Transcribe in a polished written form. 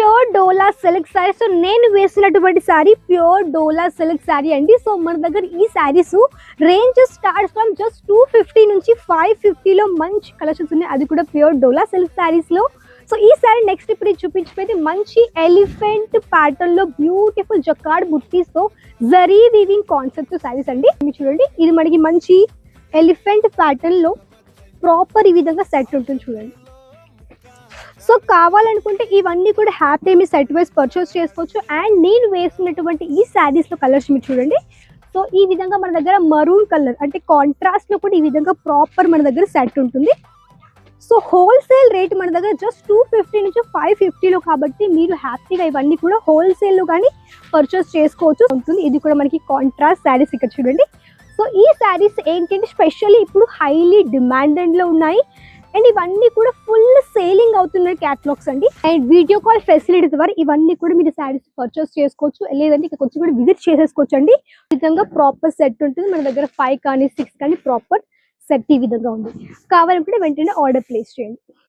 Pure డోలా silk sari. So నేను వేసినటువంటి sari pure డోలా silk sari అండి. సో మన దగ్గర ఈ saris range starts from just 250 నుంచి 550లో మంచి కలెక్షన్స్ ఉన్నాయి, అది కూడా ప్యూర్ డోలా సిల్క్ శారీస్ లో. సో ఈ శారీ నెక్స్ట్ ఇప్పుడు చూపించిపోయింది మంచి ఎలిఫెంట్ ప్యాటర్న్ లో బ్యూటిఫుల్ జకార్డ్ బుట్టీస్ తో జరీ వీవింగ్ కాన్సెప్ట్ శారీస్ అండి. చూడండి ఇది మనకి మంచి ఎలిఫెంట్ ప్యాటర్న్ లో ప్రాపర్ ఈ విధంగా సెట్ ఉంటుంది చూడండి. సో కావాలనుకుంటే ఇవన్నీ కూడా హ్యాపీ మీ సెట్ వైజ్ పర్చేస్ చేసుకోవచ్చు. అండ్ నేను వేసినటువంటి ఈ శారీస్ లో కలర్స్ మీరు చూడండి. సో ఈ విధంగా మన దగ్గర మరూన్ కలర్ అంటే కాంట్రాస్ట్ లో కూడా ఈ విధంగా ప్రాపర్ మన దగ్గర సెట్ ఉంటుంది. సో హోల్సేల్ రేట్ మన దగ్గర జస్ట్ 250 నుంచి 550లో, కాబట్టి మీరు హ్యాపీగా ఇవన్నీ కూడా హోల్సేల్ లో కానీ పర్చేస్ చేసుకోవచ్చు ఉంటుంది. ఇది కూడా మనకి కాంట్రాస్ట్ శారీస్ ఇక్కడ చూడండి. సో ఈ శారీస్ ఏంటంటే స్పెషల్లీ ఇప్పుడు హైలీ డిమాండెడ్ లో ఉన్నాయి అండ్ ఇవన్నీ కూడా ఫుల్ సేలింగ్ అవుతున్న క్యాటలాగ్స్ అండి. అండ్ వీడియో కాల్ ఫెసిలిటీ ద్వారా ఇవన్నీ కూడా మీరు శారీస్ పర్చేస్ చేసుకోవచ్చు, లేదంటే ఇక్కడ కొంచెం కూడా విజిట్ చేసేసుకోవచ్చు అండి. ఈ విధంగా ప్రాపర్ సెట్ ఉంటుంది మన దగ్గర 5 కానీ 6 కానీ ప్రాపర్ సెట్ ఈ విధంగా ఉంది. కావాలనుకుంటే వెంటనే ఆర్డర్ ప్లేస్ చేయండి.